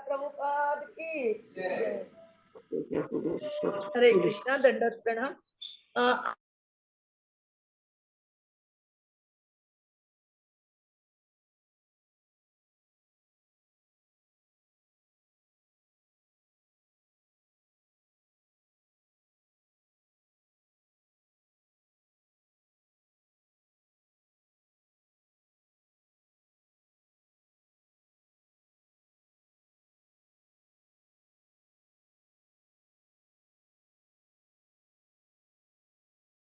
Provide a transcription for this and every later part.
प्रभुपाद की जय। हरे कृष्णा, दंडवत प्रणाम।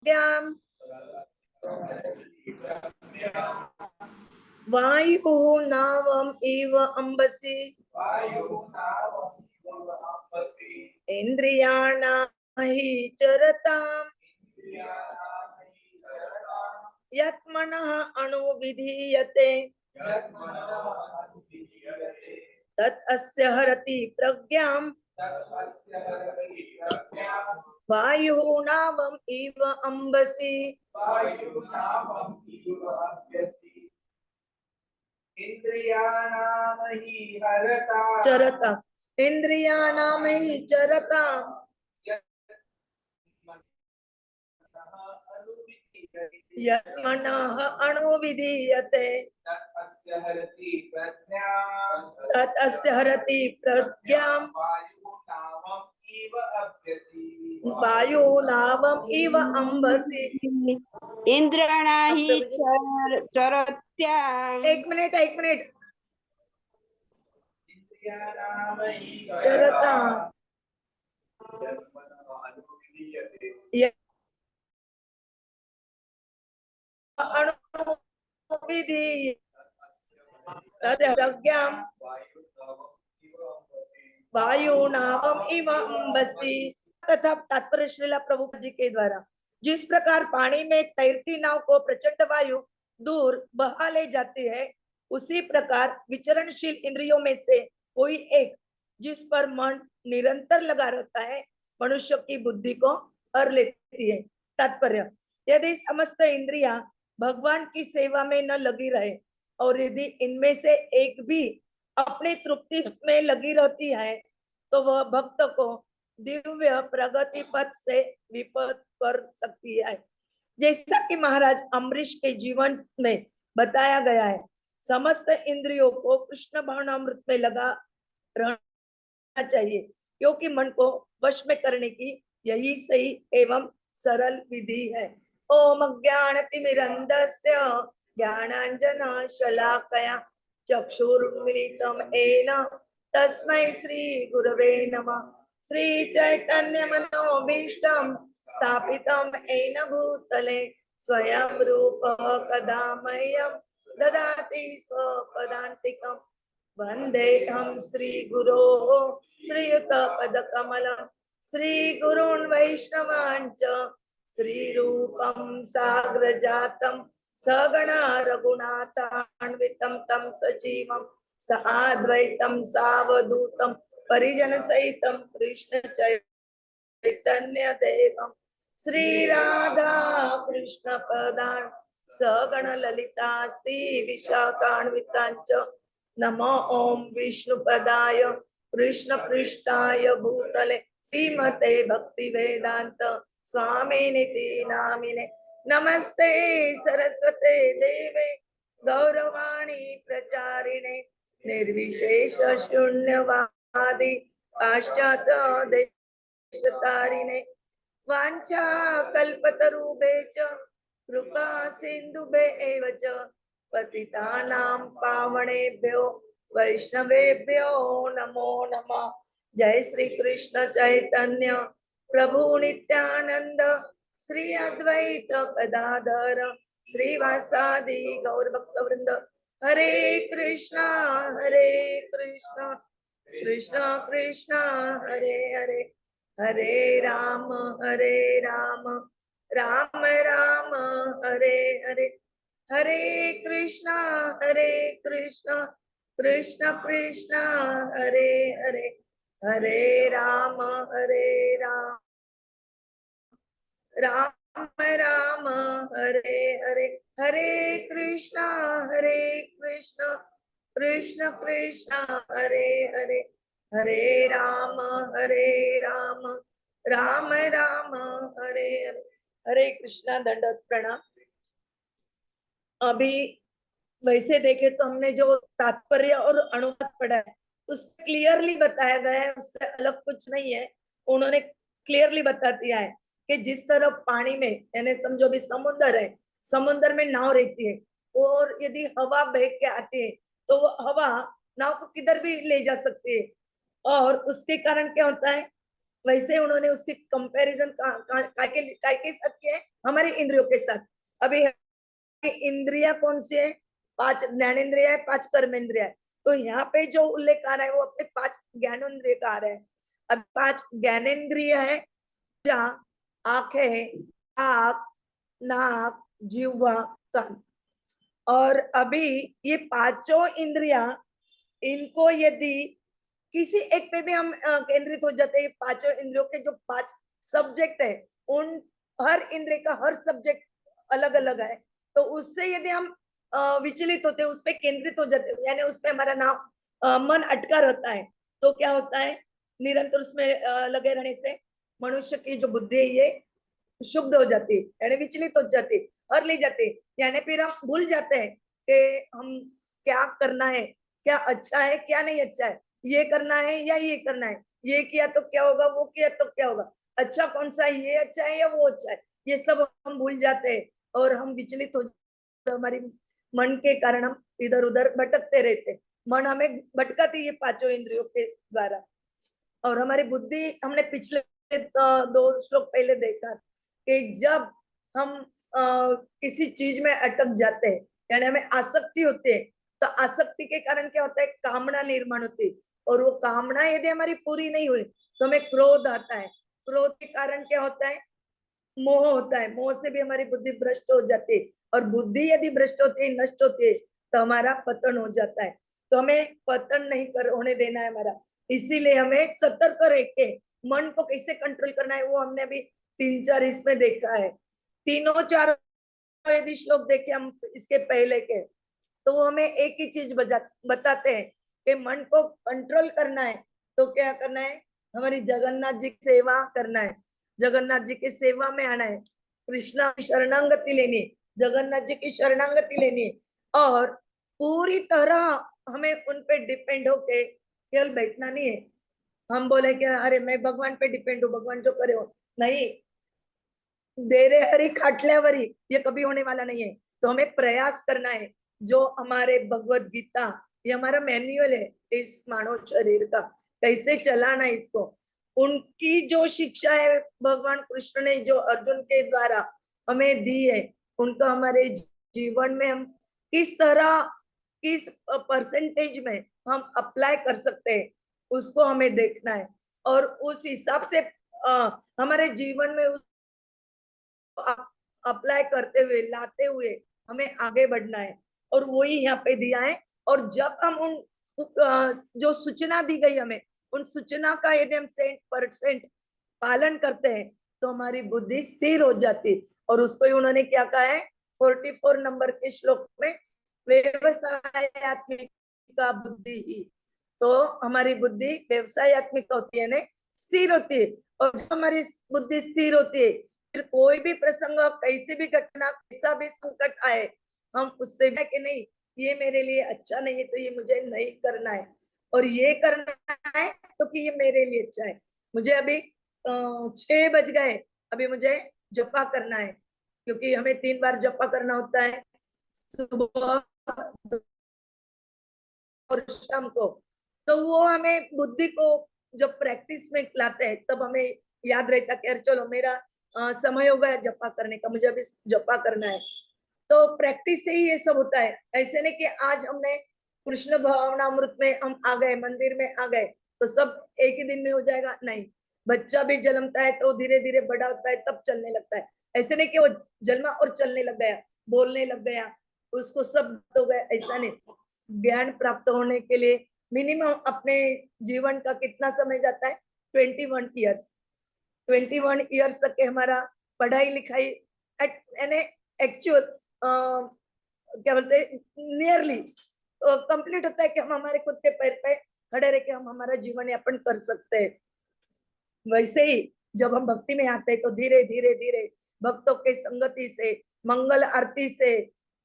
ज्ञान वायु नावम इव अंबसी इंद्रियाणाहि चरताम् यत्मनः अणुविधीयते तत् अस्य हरति प्रज्ञाम् वायुः नावम् इव अंबसी इंद्रियाणामहि हरता चरता इंद्रियाणामहि चरता यत्मनः अणुविधीयते तत् अस्य हरति प्रज्ञाम् वायु नावम् इव अंबसी इंद्राणाहि चरत्या। एक मिनट चरता अणुविधीयते तस्य प्रज्ञाम् वायु नावम् इव अंबसी। तथा तात्पर्य श्रीला प्रभुपाद जी के द्वारा जिस प्रकार पानी में तैरती नाव को प्रचंड वायु दूर बहा ले जाती है, उसी प्रकार विचरणशील इंद्रियों में से कोई एक जिस पर मन निरंतर लगा रहता है मनुष्य की बुद्धि को हर लेती है। तात्पर्य, यदि समस्त इंद्रियां भगवान की सेवा में न लगी रहे और यदि इनमें से एक भी अपनी तृप्ति में लगी रहती है तो वह भक्त को दिव्य प्रगति पथ से विपद कर सकती है। जैसा कि महाराज अम्बरीश के जीवन में बताया गया है, समस्त इंद्रियों को कृष्ण भावनामृत में लगा रहना चाहिए, क्योंकि मन को वश में करने की यही सही एवं सरल विधि है। ओम ज्ञानतिमिरन्धस्य ज्ञानाञ्जनशलाकया चक्षुरुन्मीलितं येन तस्मै श्री गुरवे नमः। श्री चैतन्य मनोभीष्टं स्थापितं येन भूतले स्वयं रूप कदा मह्यं ददाति स्वपदान्तिकम्। वन्देऽहं श्रीगुरोः श्रीयुतपदकमलं श्रीगुरून् वैष्णवांश्च श्रीरूपं साग्रजातं सगणा रघुनाथान्वितं तं सजीवं साद्वैतं सावधूतं परिजनसहितं कृष्ण चैतन्य देवं श्री राधा कृष्ण पदान् सगण ललिता श्री विशाखान्वितांच नमो ओम विष्णुपदाय कृष्ण पृष्ठाय भूतले श्रीमते भक्ति वेदांत स्वामिनिति नामिने। नमस्ते सरस्वते देवे गौरवाणी प्रचारिणे निर्विशेष शून्यवादी पाश्चात्य देशतारिणे वाञ्छा कल्पतरुभे च कृपा सिन्धुभे एव च पतितानां पावनेभ्यो वैष्णवेभ्यो नमो नमः। जय श्री कृष्ण चैतन्य प्रभु नित्यानंद श्री अद्वैत गदाधर श्रीवासादि गौर भक्त वृंद। हरे कृष्णा कृष्णा कृष्णा हरे हरे, हरे राम राम राम हरे हरे, हरे कृष्णा कृष्णा कृष्णा हरे हरे, हरे राम राम राम हरे हरे, हरे कृष्णा कृष्ण कृष्ण हरे हरे, हरे राम राम राम हरे हरे। हरे कृष्णा, दंडवत प्रणाम। अभी वैसे देखे तो हमने जो तात्पर्य और अनुवाद पढ़ा है उसमें क्लियरली बताया गया है, उससे अलग कुछ नहीं है। उन्होंने क्लियरली बता दिया है कि जिस तरह पानी में, यानी समझो भी समुद्र है, समुद्र में नाव रहती है और यदि हवा बह के आती है तो वो हवा नाव को किधर भी ले जा सकती है, और उसके कारण क्या होता है, वैसे उन्होंने उसकी कंपैरिजन काय के साथ किया है, हमारे इंद्रियों के साथ। अभी इंद्रिया कौन सी है? 5 ज्ञानेन्द्रिय है, 5 कर्मेंद्रिय है। तो यहाँ पे जो उल्लेख आ रहा है वो अपने 5 ज्ञानेन्द्रिय का आ रहा है। अब 5 ज्ञानेन्द्रिय है, जहाँ आंखें, आँख, नाक, जिह्वा, कान। और अभी ये पांचों इंद्रिया, इनको यदि किसी एक पे भी हम केंद्रित हो जाते हैं, पांचों इंद्रियों के जो 5 सब्जेक्ट है, उन हर इंद्रिय का हर सब्जेक्ट अलग अलग है, तो उससे यदि हम विचलित होते, उस पे केंद्रित हो जाते, यानी उस पे हमारा नाम मन अटका रहता है, तो क्या होता है, निरंतर उसमें लगे रहने से मनुष्य की जो बुद्धि है ये शुद्ध हो जाती है, यानी विचलित हो जाती है और ले जाते हैं, यानी फिर हम भूल जाते हैं कि हम क्या करना है, क्या अच्छा है क्या नहीं अच्छा है, ये करना है या ये करना है, ये किया तो क्या होगा, वो किया तो क्या होगा, अच्छा कौन सा है, ये अच्छा है या वो अच्छा है, ये सब हम भूल जाते हैं और हम विचलित हो जाते, हमारी मन के कारण हम इधर उधर भटकते रहते, मन हमें भटकाती है पांचों इंद्रियों के द्वारा। और हमारी बुद्धि, हमने पिछले 2 श्लोक पहले देखा कि जब हम किसी चीज में अटक जाते हैं, यानी हमें आसक्ति होती है, तो आसक्ति के कारण क्या होता है, कामना निर्माण होती है, और वो कामना यदि हमारी पूरी नहीं हुई तो हमें क्रोध आता है, क्रोध के कारण क्या होता है, मोह होता है, मोह से भी हमारी बुद्धि भ्रष्ट हो जाती है, और बुद्धि यदि भ्रष्ट होती है, नष्ट होती है, तो हमारा पतन हो जाता है। तो हमें पतन नहीं होने देना है हमारा, इसीलिए हमें सतर्क रह के मन को कैसे कंट्रोल करना है, वो हमने अभी 3-4 इसमें देखा है। तीनों चार यदि श्लोक देखे हम इसके पहले के, तो वो हमें एक ही चीज बताते हैं कि मन को कंट्रोल करना है तो क्या करना है, हमारी जगन्नाथ जी की सेवा करना है, जगन्नाथ जी की सेवा में आना है, कृष्णा की शरणागति लेनी है, जगन्नाथ जी की शरणागति लेनी है, और पूरी तरह हमें उन पे डिपेंड होके केवल बैठना नहीं है। हम बोले कि अरे मैं भगवान पे डिपेंड हूँ, भगवान जो करे हो, नहीं, दे रे हरी खाटल्यावरी, ये कभी होने वाला नहीं है। तो हमें प्रयास करना है, जो हमारे भगवत गीता, ये हमारा मैन्युअल है इस मानव शरीर का, कैसे चलाना है इसको, उनकी जो शिक्षा है भगवान कृष्ण ने जो अर्जुन के द्वारा हमें दी है, उनका हमारे जीवन में हम किस तरह, किस परसेंटेज में हम अप्लाई कर सकते हैं, उसको हमें देखना है, और उस हिसाब से हमारे जीवन में अप्लाई करते हुए, लाते हुए हमें आगे बढ़ना है, और वही यहाँ पे दिया है। और जब हम उन जो सूचना दी गई हमें, उन सूचना का यदि हम 100% पालन करते हैं तो हमारी बुद्धि स्थिर हो जाती है, और उसको ही उन्होंने क्या कहा है 44 नंबर के श्लोक में, व्यवसायत्मिक बुद्धि ही, तो हमारी बुद्धि व्यवसायत्मिक होती है, ना स्थिर होती है, और जब हमारी बुद्धि स्थिर होती है, फिर कोई भी प्रसंग, कैसी भी घटना, कैसा भी संकट आए, हम उससे भी कि नहीं, ये मेरे लिए अच्छा नहीं है तो ये मुझे नहीं करना है, और ये करना है तो कि ये मेरे लिए अच्छा है। मुझे अभी 6 बज गए, अभी मुझे जपा करना है, क्योंकि हमें 3 बार जपा करना होता है, सुबह और शाम को। तो वो हमें बुद्धि को जब प्रैक्टिस में लाते हैं तब हमें याद रहता कि यार चलो मेरा समय हो गया जपा करने का, मुझे अभी जपा करना है। तो प्रैक्टिस से ही ये सब होता है, ऐसे नहीं कि आज हमने कृष्ण भावनामृत में हम आ गए, मंदिर में आ गए तो सब एक ही दिन में हो जाएगा, नहीं। बच्चा भी जन्मता है तो धीरे धीरे बड़ा होता है तब चलने लगता है, ऐसे नहीं कि वो जन्मा और चलने लग गया, बोलने लग गया, उसको सब हो गया, ऐसा नहीं। ज्ञान प्राप्त होने के लिए मिनिमम अपने जीवन का कितना समय जाता है, 21 ईयर्स, 21 ईयर्स तक के हमारा पढ़ाई लिखाई, यानी एक्चुअल क्या बोलते हैं, नियरली कंप्लीट होता है कि हम हमारे खुद के पैर पे खड़े रह के हम हमारा जीवन यापन कर सकते हैं। वैसे ही जब हम भक्ति में आते हैं तो धीरे धीरे धीरे भक्तों के संगति से, मंगल आरती से,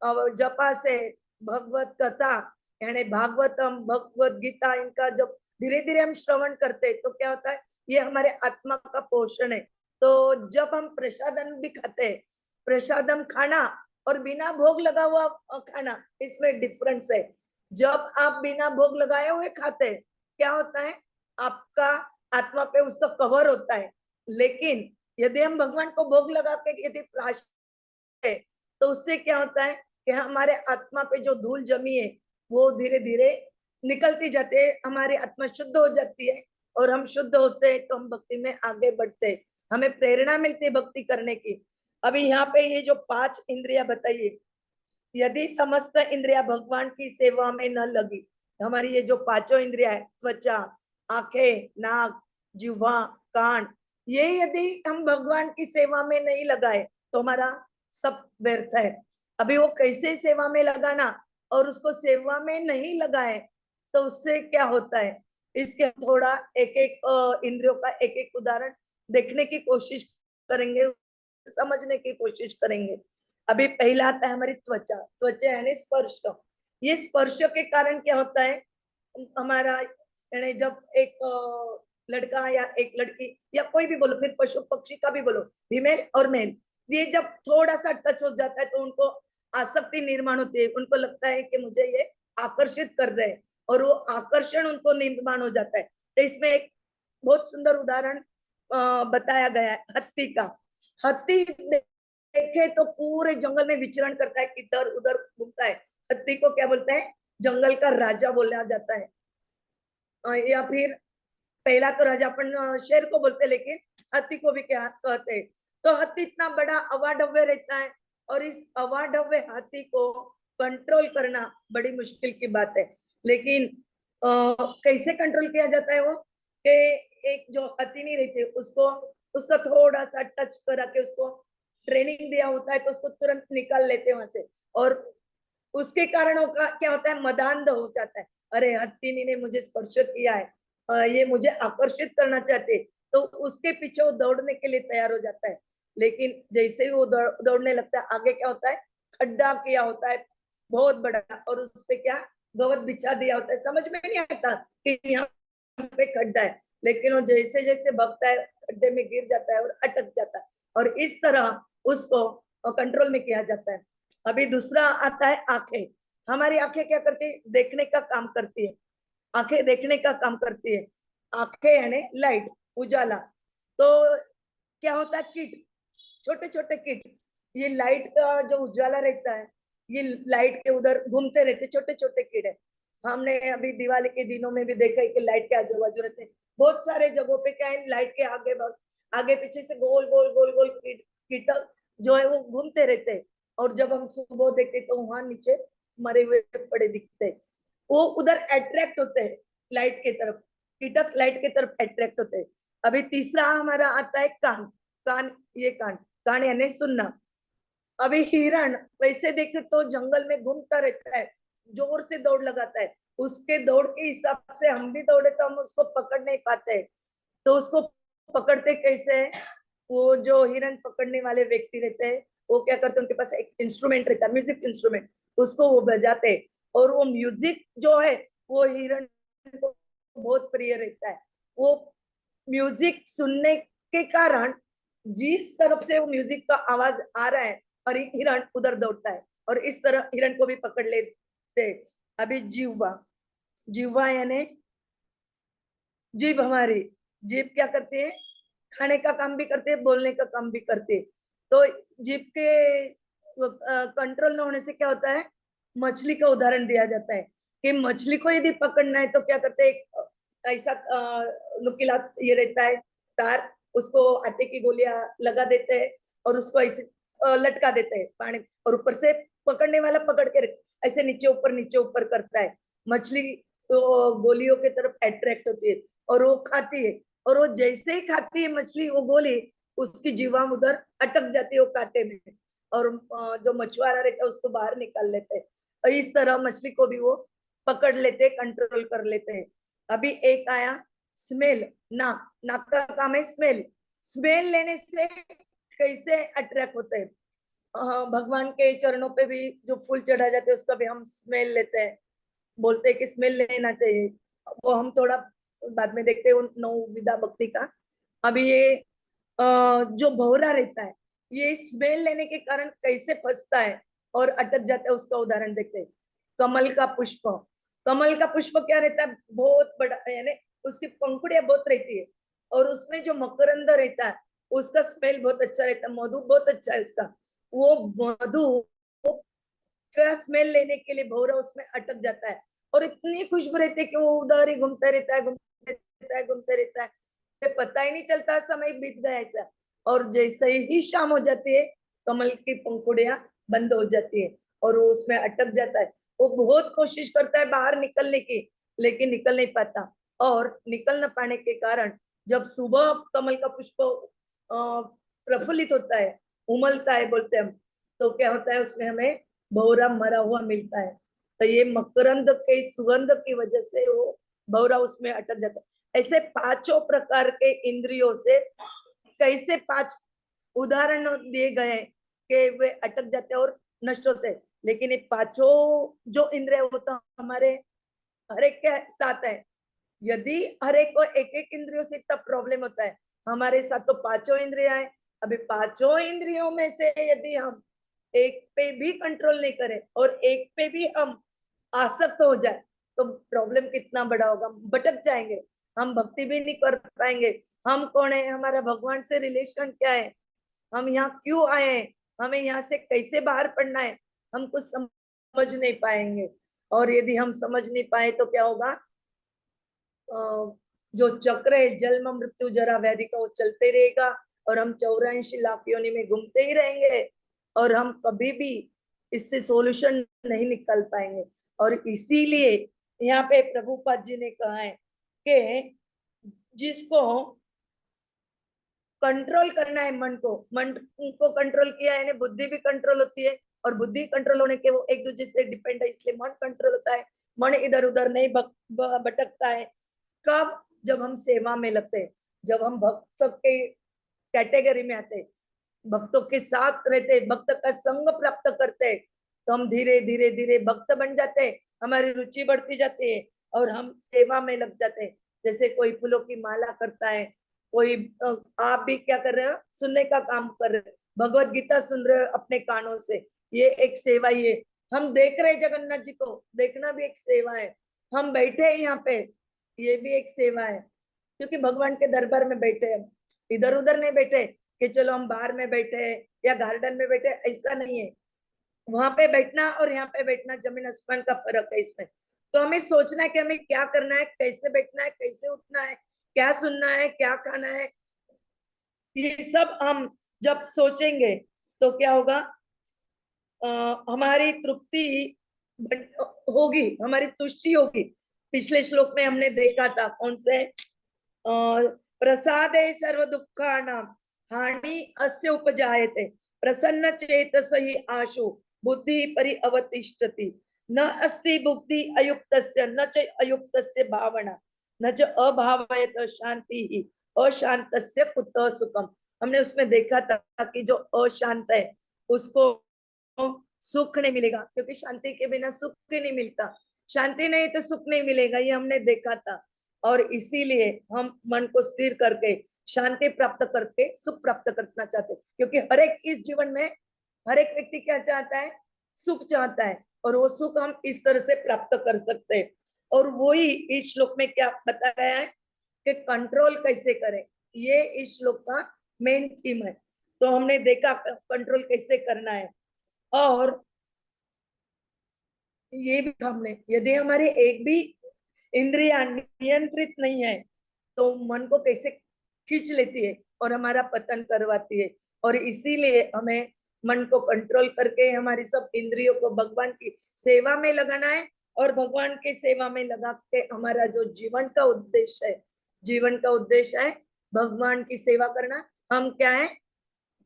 जपा से, भगवत कथा यानी भागवतम, भगवत गीता, इनका जब धीरे धीरे हम श्रवण करते हैं तो क्या होता है, ये हमारे आत्मा का पोषण है। तो जब हम प्रसादम भी खाते हैं, प्रसादम खाना और बिना भोग लगा हुआ खाना, इसमें डिफरेंस है। जब आप बिना भोग लगाए हुए खाते हैं, क्या होता है, आपका आत्मा पे उसका कवर होता है। लेकिन यदि हम भगवान को भोग लगा के यदि प्राश्चित है, तो उससे क्या होता है कि हमारे आत्मा पे जो धूल जमी है वो धीरे धीरे निकलती जाती है, हमारी आत्मा शुद्ध हो जाती है और हम शुद्ध होते हैं तो हम भक्ति में आगे बढ़ते हैं, हमें प्रेरणा मिलती है भक्ति करने की। अभी यहाँ पे ये जो 5 इंद्रिया बताइए, यदि समस्त इंद्रिया भगवान की सेवा में न लगी, हमारी ये जो 5 इंद्रिया है, त्वचा, आंखें, नाक, जिह्वा, कान, ये यदि हम भगवान की सेवा में नहीं लगाए तो हमारा सब व्यर्थ है। अभी वो कैसे सेवा में लगाना, और उसको सेवा में नहीं लगाए तो उससे क्या होता है, इसके थोड़ा एक एक इंद्रियों का एक एक उदाहरण देखने की कोशिश करेंगे, समझने की कोशिश करेंगे। अभी पहला आता है हमारी त्वचा। त्वचा यानी स्पर्श। ये स्पर्श के कारण क्या होता है, हमारा यानी जब एक लड़का या एक लड़की या कोई भी बोलो, फिर पशु पक्षी का भी बोलो, फीमेल और मेल, ये जब थोड़ा सा टच हो जाता है तो उनको आसक्ति निर्माण होती है, उनको लगता है कि मुझे ये आकर्षित कर रहे हैं और वो आकर्षण उनको निर्माण हो जाता है। तो इसमें एक बहुत सुंदर उदाहरण बताया गया है हत्ती का। हत्ती देखे तो पूरे जंगल में विचरण करता है, इधर उधर घूमता है। हत्ती को क्या बोलते हैं, जंगल का राजा बोला जाता है। या फिर पहला तो राजा अपन शेर को बोलते, लेकिन हाथी को भी क्या कहते हैं। तो हाथी इतना बड़ा अवाढव्य रहता है और इस अवाढव्य हाथी को कंट्रोल करना बड़ी मुश्किल की बात है। लेकिन कैसे कंट्रोल किया जाता है वो, कि एक जो हाथी नहीं रहते उसको, उसका थोड़ा सा टच करा के उसको ट्रेनिंग दिया होता है तो उसको तुरंत निकाल लेते हैं वहां से। और उसके कारण क्या होता है, मदान्ध हो जाता है, अरे हत्ती ने मुझे स्पर्श किया है, ये मुझे आकर्षित करना चाहते, तो उसके पीछे वो दौड़ने के लिए तैयार हो जाता है। लेकिन जैसे ही वो दौड़ने लगता है, आगे क्या होता है, खड्डा किया होता है बहुत बड़ा और उस पे क्या गवत बिछा दिया होता है। समझ में नहीं आता कि यहाँ पे खड्डा है, लेकिन वो जैसे जैसे भगता है खड्डे में गिर जाता है और अटक जाता है, और इस तरह उसको कंट्रोल में किया जाता है। अभी दूसरा आता है आंखें। हमारी आंखें क्या करती है, देखने का काम करती है। आंखें देखने का काम करती है। आंखें यानी लाइट, उजाला। तो क्या होता है, कीट, छोटे छोटे कीट, ये लाइट का जो उजाला रहता है, ये लाइट के उधर घूमते रहते छोटे छोटे कीड़े। हमने अभी दिवाली के दिनों में भी देखा है कि लाइट के आजू बाजू रहते हैं बहुत सारे जगहों पे, क्या है, लाइट के आगे पीछे से गोल गोल गोल गोल कीट जो है वो घूमते रहते हैं। और जब हम सुबह देखते तो वहां नीचे मरे हुए पड़े दिखते हैं, वो उधर अट्रैक्ट होते हैं लाइट के तरफ, कीटक लाइट के तरफ अट्रैक्ट होते हैं। अभी तीसरा हमारा आता है कान। कान, ये कान यानी सुनना। अभी हिरण वैसे देखे तो जंगल में घूमता रहता है, जोर से दौड़ लगाता है, उसके दौड़ के हिसाब से हम भी दौड़े तो हम उसको पकड़ नहीं पाते। तो उसको पकड़ते कैसे है, वो जो हिरण पकड़ने वाले व्यक्ति रहते हैं वो क्या करते हैं, उनके पास एक इंस्ट्रूमेंट रहता है, म्यूजिक इंस्ट्रूमेंट, उसको वो बजाते हैं। और वो म्यूजिक जो है वो हिरण को बहुत प्रिय रहता है। वो म्यूजिक सुनने के कारण जिस तरफ से वो म्यूजिक का आवाज आ रहा है और हिरण उधर दौड़ता है और इस तरह हिरण को भी पकड़ लेते। अभी जीवा। जीवा यानी जीभ, हमारी जीभ क्या करती है, खाने का काम भी करते हैं, बोलने का काम भी करते हैं। तो जीभ के कंट्रोल न होने से क्या होता है, मछली का उदाहरण दिया जाता है कि मछली को यदि पकड़ना है तो क्या करते हैं, ऐसा नुकीला ये रहता है तार, उसको आटे की गोलियां लगा देते हैं और उसको ऐसे लटका देते हैं पानी, और ऊपर से पकड़ने वाला पकड़ के ऐसे नीचे ऊपर करता है। मछली तो गोलियों के तरफ अट्रैक्ट होती है और वो खाती है, और वो जैसे ही खाती है मछली वो गोली, उसकी जीवाम उधर अटक जाती है वो कांटे में, और जो मछुआरा रहता है उसको बाहर निकाल लेते हैं। और इस तरह मछली को भी वो पकड़ लेते, कंट्रोल कर लेते हैं। अभी एक आया स्मेल, नाक, नाक का काम है स्मेल। स्मेल लेने से कैसे अट्रैक्ट होते हैं। भगवान के चरणों पे भी जो फूल चढ़ा जाते हैं उसका भी हम स्मेल लेते हैं, बोलते हैं कि स्मेल लेना चाहिए। वो हम थोड़ा बाद में देखते हैं नौ विधा भक्ति का। अभी ये जो भौरा रहता है, ये स्मेल लेने के कारण कैसे फंसता है और अटक जाता है, उसका उदाहरण देखते हैं। कमल का पुष्प, कमल का पुष्प क्या रहता है, बहुत बड़ा, यानी उसकी पंखुड़ियां बहुत रहती है और उसमें जो मकरंद रहता है उसका स्मेल बहुत अच्छा रहता है, मधु बहुत अच्छा है उसका। वो मधु का स्मेल लेने के लिए भौरा उसमें अटक जाता है और इतनी खुशबू रहती है कि वो उधर ही घूमता रहता है, घूमते रहता है, घूमते रहता है, पता ही नहीं चलता समय बीत गया ऐसा। और जैसे ही शाम हो जाती है कमल की पंखुड़ियां बंद हो जाती है और वो उसमें अटक जाता है। वो बहुत कोशिश करता है बाहर निकलने की, लेकिन निकल नहीं पाता। और निकल न पाने के कारण जब सुबह कमल का पुष्प प्रफुल्लित होता है, उमलता है बोलते हम, तो क्या होता है उसमें हमें भौरा मरा हुआ मिलता है। तो ये मकरंद के सुगंध की वजह से वो भौरा उसमें अटक जाता है। ऐसे पांचों प्रकार के इंद्रियों से कैसे पांच उदाहरण दिए गए कि वे अटक जाते हैं और नष्ट होते हैं। लेकिन ये पांचों जो इंद्रिय वो तो हमारे हर एक के साथ है। यदि हर एक को एक एक इंद्रियों से इतना प्रॉब्लम होता है, हमारे साथ तो पांचों इंद्रिया है। अभी पांचों इंद्रियों में से यदि हम एक पे भी कंट्रोल नहीं करें और एक पे भी हम आसक्त हो जाए तो प्रॉब्लम कितना बड़ा होगा, भटक जाएंगे, हम भक्ति भी नहीं कर पाएंगे। हम कौन है, हमारा भगवान से रिलेशन क्या है, हम यहाँ क्यों आए हैं, हमें यहाँ से कैसे बाहर पड़ना है, हम कुछ समझ नहीं पाएंगे। और यदि हम समझ नहीं पाए तो क्या होगा, जो चक्र है जन्म मृत्यु जरा व्याधि का वो चलते रहेगा और हम 84 लाख योनि में घूमते ही रहेंगे और हम कभी भी इससे सॉल्यूशन नहीं निकल पाएंगे। और इसीलिए यहाँ पे प्रभुपाद जी ने कहा है कि जिसको कंट्रोल करना है मन को कंट्रोल किया है, बुद्धि भी कंट्रोल होती है और बुद्धि कंट्रोल होने के वो एक दूसरे से डिपेंड है, इसलिए मन कंट्रोल होता है, मन इधर उधर नहीं भटकता है। कब, जब हम सेवा में लगते हैं, जब हम भक्त के कैटेगरी में आते हैं, भक्तों के साथ रहते, भक्त का संग प्राप्त करते, तो हम धीरे धीरे धीरे भक्त बन जाते, हमारी रुचि बढ़ती जाती है और हम सेवा में लग जाते हैं। जैसे कोई फूलों की माला करता है, कोई आप भी क्या कर रहे हो, सुनने का काम कर रहे हो, भगवत गीता सुन रहे हो अपने कानों से, ये एक सेवा ही है। हम देख रहे जगन्नाथ जी को, देखना भी एक सेवा है। हम बैठे हैं यहाँ पे, ये भी एक सेवा है, क्योंकि भगवान के दरबार में बैठे हैं, इधर उधर नहीं बैठे कि चलो हम बाहर में बैठे या गार्डन में बैठे, ऐसा नहीं है। वहां पे बैठना और यहाँ पे बैठना जमीन आसमान का फर्क है इसमें। तो हमें सोचना है कि हमें क्या करना है, कैसे बैठना है, कैसे उठना है, क्या सुनना है, क्या खाना है, ये सब हम जब सोचेंगे तो क्या होगा, हमारी तृप्ति होगी, हमारी तुष्टि होगी। पिछले श्लोक में हमने देखा था कौन से, प्रसादे सर्व दुःखानां हानि अस्य उपजायते प्रसन्न चेतस हि आशु बुद्धि परि अवतिष्ठति न अस्ति बुद्धि अयुक्तस्य न च अयुक्तस्य भावना न च अभावयत शांति ही अशांतस्य कुतः सुखम। हमने उसमें देखा था कि जो अशांत है उसको सुख नहीं मिलेगा, क्योंकि शांति के बिना सुख ही नहीं मिलता, शांति नहीं तो सुख नहीं मिलेगा, ये हमने देखा था। और इसीलिए हम मन को स्थिर करके शांति प्राप्त करके सुख प्राप्त करना चाहते हैं, क्योंकि हर एक इस जीवन में हर एक व्यक्ति क्या चाहता है, सुख चाहता है, और वो सुख हम इस तरह से प्राप्त कर सकते हैं। और वही इस श्लोक में क्या बताया गया है कि कंट्रोल कैसे करें, ये इस श्लोक का मेन थीम है। तो हमने देखा कंट्रोल कैसे करना है। और ये भी हमने, यदि हमारी एक भी इंद्रिया नियंत्रित नहीं है तो मन को कैसे खींच लेती है और हमारा पतन करवाती है। और इसीलिए हमें मन को कंट्रोल करके हमारी सब इंद्रियों को भगवान की सेवा में लगाना है। और भगवान के सेवा में लगा के हमारा जो जीवन का उद्देश्य है, जीवन का उद्देश्य है भगवान की सेवा करना। हम क्या है,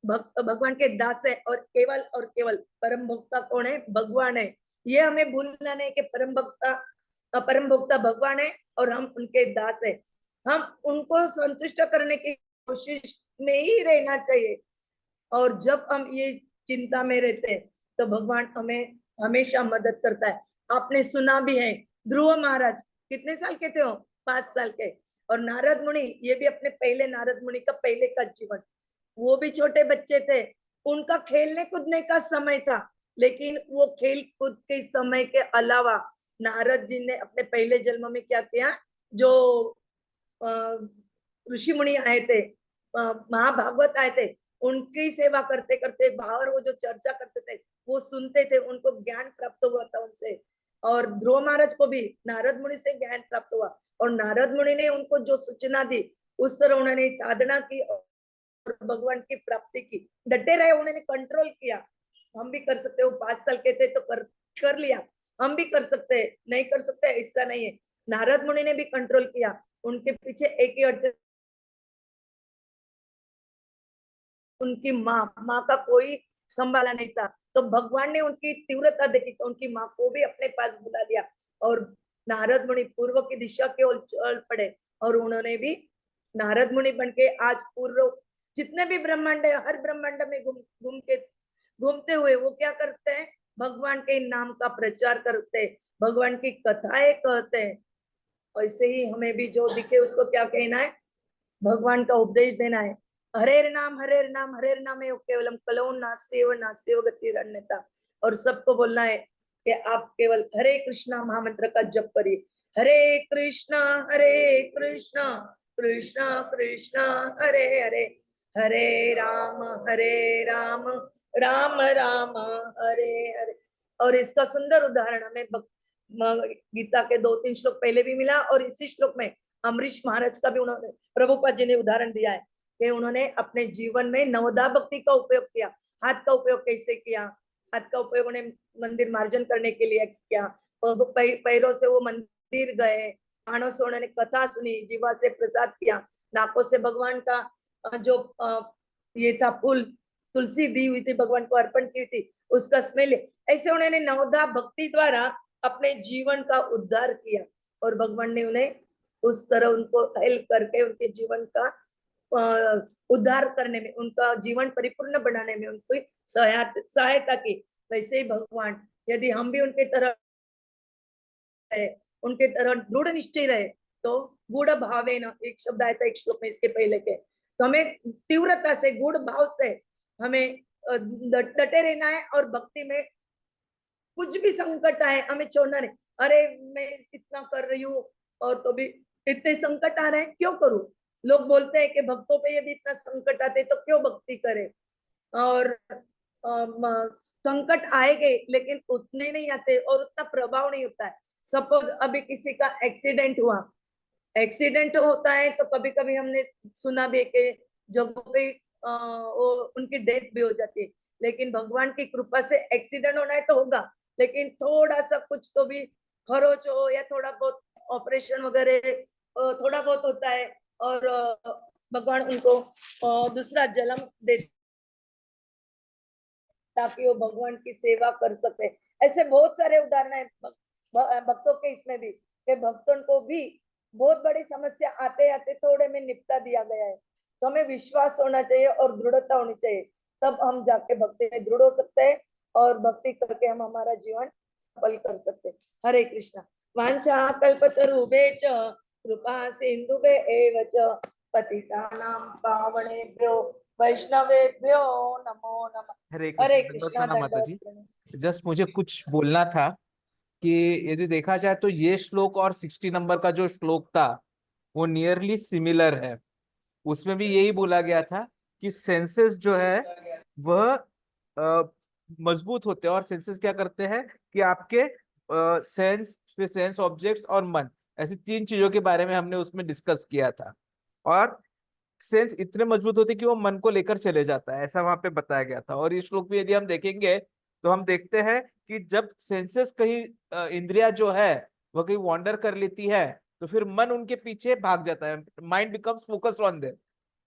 भगवान के दास है और केवल परम भक्ता कौन है, भगवान है। ये हमें भूलना नहीं कि परम भक्ता परम भोक्ता भगवान है और हम उनके दास है। हम उनको संतुष्ट करने की कोशिश में ही रहना चाहिए। और जब हम ये चिंता में रहते हैं तो भगवान हमें हमेशा मदद करता है। आपने सुना भी है, ध्रुव महाराज कितने साल के थे? 5 साल के। और नारद मुनि, ये भी अपने पहले नारद मुनि का पहले का जीवन, वो भी छोटे बच्चे थे। उनका खेलने कूदने का समय था, लेकिन वो खेल कूद के समय के अलावा नारद जी ने अपने पहले जन्म में क्या किया? जो ऋषि मुनि आए थे, महाभागवत आए थे, उनकी सेवा करते करते बाहर वो जो चर्चा करते थे वो सुनते थे, उनको ज्ञान प्राप्त हुआ था उनसे। और ध्रुव महाराज को भी नारद मुनि से ज्ञान प्राप्त हुआ, और नारद मुनि ने उनको जो सूचना दी उस तरह उन्होंने साधना की और भगवान की प्राप्ति की। डटे रहे, उन्होंने कंट्रोल किया। हम भी कर सकते। वो 5 साल के थे तो कर लिया। हम भी कर सकते हैं, नहीं कर सकते ऐसा नहीं है। नारद मुनि ने भी कंट्रोल किया। उनके पीछे एक ही अड़चन, उनकी माँ का कोई संभाला नहीं था। तो भगवान ने उनकी तीव्रता देखी तो उनकी माँ को भी अपने पास बुला लिया, और नारद मुनि पूर्व की दिशा के ओर चल पड़े। और उन्होंने भी नारद मुनि बन के आज पूर्व जितने भी ब्रह्मांड है, हर ब्रह्मांड में घूमते हुए वो क्या करते हैं? भगवान के नाम का प्रचार करते हैं, भगवान की कथाएं कहते हैं। ऐसे ही हमें भी जो दिखे उसको क्या कहना है? भगवान का उपदेश देना है। हरेर नाम हरेर नाम हरेर नाम है केवलम, कलौ नास्ति व गतिरन्यथा। और सबको बोलना है कि आप केवल हरे कृष्णा महामंत्र का जप करिए। हरे कृष्णा कृष्णा कृष्णा हरे हरे, हरे राम राम राम हरे हरे। और इसका सुंदर उदाहरण हमें गीता के 2-3 श्लोक पहले भी मिला, और इसी श्लोक में अमरीश महाराज का भी उन्होंने, प्रभुपाद जी ने उदाहरण दिया है कि उन्होंने अपने जीवन में नवदा भक्ति का उपयोग किया। हाथ का उपयोग कैसे किया? हाथ का उपयोग उन्हें मंदिर मार्जन करने के लिए किया। पैरों से वो मंदिर गए, कानों से उन्होंने कथा सुनी, जीवा से प्रसाद किया, नाकों से भगवान का जो ये था फूल, तुलसी दी हुई थी भगवान को अर्पण की थी, उसका स्मेल। ऐसे उन्होंने नवदा भक्ति द्वारा अपने जीवन का उद्धार किया, और भगवान ने उन्हें उस तरह उनको हेल्प करके उनके जीवन का उद्धार करने में, उनका जीवन परिपूर्ण बनाने में उनको सहायता की। वैसे ही भगवान, यदि हम भी उनके तरह दृढ़ निश्चय रहे तो गुड़ भावे न, एक शब्द आया था एक श्लोक में इसके पहले के, तो हमें तीव्रता से गुड़ भाव से हमें डटे रहना है। और भक्ति में कुछ भी संकट आए हमें छोड़ना नहीं। अरे मैं इतना कर रही हूँ और तो भी इतने संकट आ रहे हैं, क्यों करूं? लोग बोलते हैं कि भक्तों पे यदि इतना संकट आते तो क्यों भक्ति करें? और संकट आएंगे लेकिन उतने नहीं आते और उतना प्रभाव नहीं होता है। सपोज अभी किसी का एक्सीडेंट हुआ, एक्सीडेंट होता है तो कभी कभी हमने सुना भी कि जगह पे वो उनकी डेथ भी हो जाती है। लेकिन भगवान की कृपा से एक्सीडेंट होना है तो होगा, लेकिन थोड़ा सा कुछ तो भी खरोच हो या थोड़ा बहुत ऑपरेशन वगैरह थोड़ा बहुत होता है, और भगवान उनको दूसरा जन्म दे ताकि वो भगवान की सेवा कर सके। ऐसे बहुत सारे उदाहरण है भक्तों के इसमें भी, कि भक्तों को भी बहुत बड़ी समस्या आते आते थोड़े में निपटा दिया गया है। तो हमें विश्वास होना चाहिए और दृढ़ता होनी चाहिए, तब हम जाके भक्ति में दृढ़ हो सकते हैं और भक्ति करके हम हमारा जीवन सफल कर सकते हैं। हरे कृष्णा। वांछा कल्पतरुभ्यश्च कृपा सिन्धुभ्य एव च पतितानां पावनेभ्यो वैष्णवेभ्यो नमो नमः। हरे हरे कृष्ण। कृष्णा। दंडवत माता दंडवत जी, प्रणाम। जस्ट मुझे कुछ बोलना था कि यदि देखा जाए तो ये श्लोक और 60 नंबर का जो श्लोक था वो नियरली सिमिलर है। उसमें भी यही बोला गया था कि सेंसेस जो है वह मजबूत होते हैं, और सेंसेस क्या करते हैं कि आपके सेंस, फिर सेंस ऑब्जेक्ट्स और मन, ऐसी 3 चीजों के बारे में हमने उसमें डिस्कस किया था। और सेंस इतने मजबूत होते कि वो मन को लेकर चले जाता है, ऐसा वहां पे बताया गया था। और इस श्लोक में यदि हम देखेंगे तो हम देखते हैं कि जब सेंसेस कहीं इंद्रिया जो है वह कहीं वॉन्डर कर लेती है तो फिर मन उनके पीछे भाग जाता है। Mind becomes focused on them,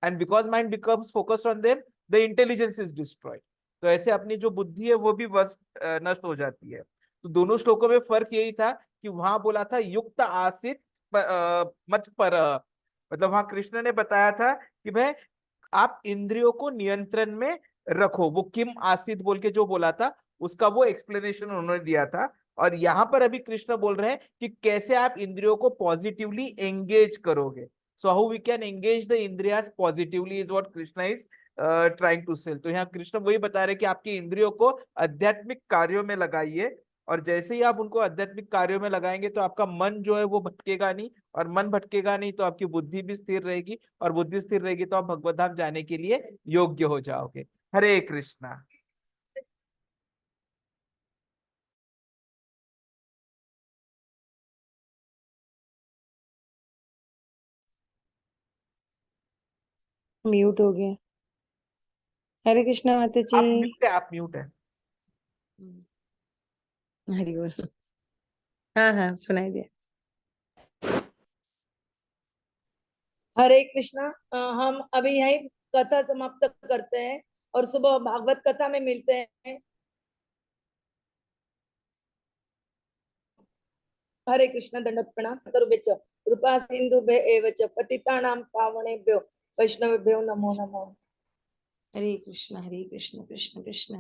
and because mind becomes focused on them the intelligence is destroyed. तो ऐसे अपनी जो बुद्धि है वो भी नष्ट हो जाती है। तो दोनों श्लोकों में फर्क यही था कि वहां बोला था युक्त आसित मत पर, मतलब वहां कृष्ण ने बताया था कि भाई आप इंद्रियों को नियंत्रण में रखो। वो किम आसित बोल के जो बोला था उसका वो एक्सप्लेनेशन उन्होंने दिया था। और यहाँ पर अभी कृष्ण बोल रहे हैं कि कैसे आप इंद्रियों को पॉजिटिवली एंगेज करोगे। So how we can engage the indriyas positively is what Krishna is trying to sell. तो यहाँ कृष्ण वही बता रहे कि आपकी इंद्रियों को आध्यात्मिक कार्यों में लगाइए, और जैसे ही आप उनको आध्यात्मिक कार्यों में लगाएंगे तो आपका मन जो है वो भटकेगा नहीं, और मन भटकेगा नहीं तो आपकी बुद्धि भी स्थिर रहेगी, और बुद्धि स्थिर रहेगी तो आप भगवत धाम जाने के लिए योग्य हो जाओगे। हरे कृष्णा। म्यूट हो गया। हरे कृष्णा माता जी। आप म्यूट है, आप म्यूट है। हरि बोल। हाँ हाँ सुनाई दिया। हरे कृष्णा। हम अभी यही कथा समाप्त करते हैं और सुबह भागवत कथा में मिलते हैं। हरे कृष्ण। दंडवत प्रणाम करुभ्यश्च कृपा सिन्धुभ्य एव च पतितानां पावनेभ्यो वैष्णवेभ्यो नमो नमः। हरे कृष्ण कृष्ण कृष्ण